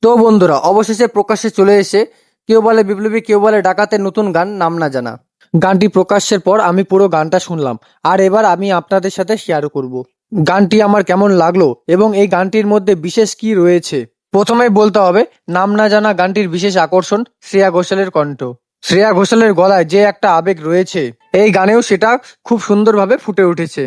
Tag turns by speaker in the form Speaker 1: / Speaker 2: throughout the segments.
Speaker 1: তো বন্ধুরা, অবশেষে প্রকাশ্যে চলে এসে কেউ বলে বিপ্লবী, কেউ বলে ডাকাতের নতুন গান নাম না জানা। গানটি প্রকাশের পর আমি পুরো গানটা শুনলাম, আর এবার আমি আপনাদের সাথে শেয়ার করব গানটি আমার কেমন লাগলো এবং এই গানটির মধ্যে বিশেষ কি রয়েছে। প্রথমেই বলতে হবে, নাম না জানা গানটির বিশেষ আকর্ষণ শ্রেয়া ঘোষালের কণ্ঠ। শ্রেয়া ঘোষালের গলায় যে একটা আবেগ রয়েছে, এই গানেও সেটা খুব সুন্দরভাবে ফুটে উঠেছে।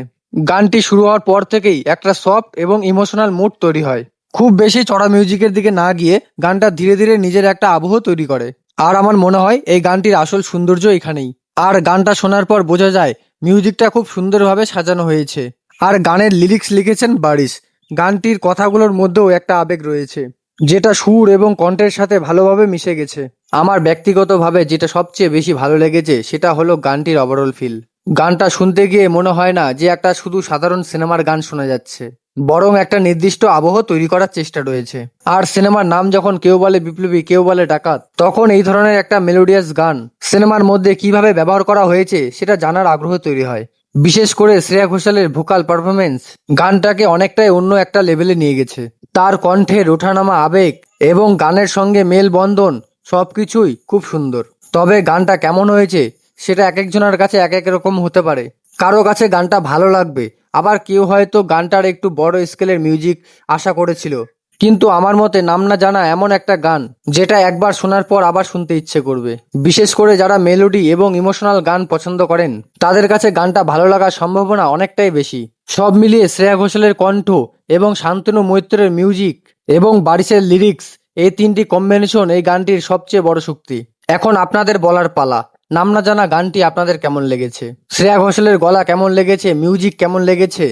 Speaker 1: গানটি শুরু হওয়ার পর থেকেই একটা সফট এবং ইমোশনাল মুড তৈরি হয়। খুব বেশি চড়া মিউজিকের দিকে না গিয়ে গানটা ধীরে ধীরে নিজের একটা আবহ তৈরি করে। আর আমার মনে হয় এই গানটির আসল সৌন্দর্য এখানেই। আর গানটা শোনার পর বোঝা যায় মিউজিকটা খুব সুন্দরভাবে সাজানো হয়েছে। আর গানের লিরিক্স লিখেছেন বারিশ। গানটির কথাগুলোর মধ্যেও একটা আবেগ রয়েছে, যেটা সুর এবং কণ্ঠের সাথে ভালোভাবে মিশে গেছে। আমার ব্যক্তিগতভাবে যেটা সবচেয়ে বেশি ভালো লেগেছে সেটা হলো গানটির ওভারঅল ফিল। গানটা শুনতে গিয়ে মনে হয় না যে একটা শুধু সাধারণ সিনেমার গান শোনা যাচ্ছে, বরং একটা নির্দিষ্ট আবহ তৈরি করার চেষ্টা রয়েছে। আর সিনেমার নাম যখন কেউ বলে বিপ্লবী, কেউ বলে ডাকাত, তখন এই ধরনের একটা মেলোডিয়াস গান সিনেমার মধ্যে কিভাবে ব্যবহার করা হয়েছে সেটা জানার আগ্রহ তৈরি হয়। বিশেষ করে শ্রেয়া ঘোষালের ভোকাল পারফরমেন্স গানটাকে অনেকটাই অন্য একটা লেভেলে নিয়ে গেছে। তার কণ্ঠের ওঠানামা, আবেগ এবং গানের সঙ্গে মেলবন্ধন সবকিছুই খুব সুন্দর। তবে গানটা কেমন হয়েছে সেটা এক একজনের কাছে এক এক রকম হতে পারে। কারো কাছে গানটা ভালো লাগবে, আবার কেউ হয়তো গানটার একটু বড় স্কেলের মিউজিক আশা করেছিল। কিন্তু আমার মতে নাম না জানা এমন একটা গান যেটা একবার শোনার পর আবার শুনতে ইচ্ছে করবে। বিশেষ করে যারা মেলোডি এবং ইমোশনাল গান পছন্দ করেন, তাদের কাছে গানটা ভালো লাগার সম্ভাবনা অনেকটাই বেশি। সব মিলিয়ে শ্রেয়া ঘোষালের কণ্ঠ এবং শান্তনু মৈত্রের মিউজিক এবং বারিশের লিরিক্স, এই তিনটি কম্বিনেশন এই গানটির সবচেয়ে বড় শক্তি। এখন আপনাদের বলার পালা, নাম না জানা গানটি আপনাদের কেমন লেগেছে? শ্রেয়া ঘোষালের গলা কেমন লেগেছে? মিউজিক কেমন লেগেছে?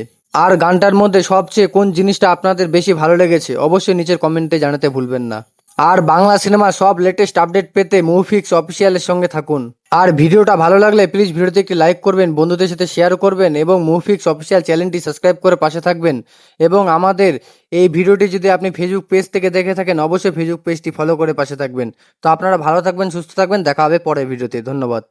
Speaker 1: আর গানটার মধ্যে সবচেয়ে কোন জিনিসটা আপনাদের বেশি ভালো লেগেছে অবশ্যই নিচের কমেন্টে জানাতে ভুলবেন না। আর বাংলা সিনেমার সব লেটেস্ট আপডেট পেতে মুভিফিক্স অফিসিয়ালের সঙ্গে থাকুন। আর ভিডিওটা ভালো লাগলে প্লিজ ভিডিওতে একটি লাইক করবেন, বন্ধুদের সাথে শেয়ার করবেন এবং মুভিফিক্স অফিসিয়াল চ্যানেলটি সাবস্ক্রাইব করে পাশে থাকবেন। এবং আমাদের এই ভিডিওটি যদি আপনি ফেসবুক পেজ থেকে দেখে থাকেন, অবশ্যই ফেসবুক পেজটি ফলো করে পাশে থাকবেন। তো আপনারা ভালো থাকবেন, সুস্থ থাকবেন, দেখা হবে পরের ভিডিওতে। ধন্যবাদ।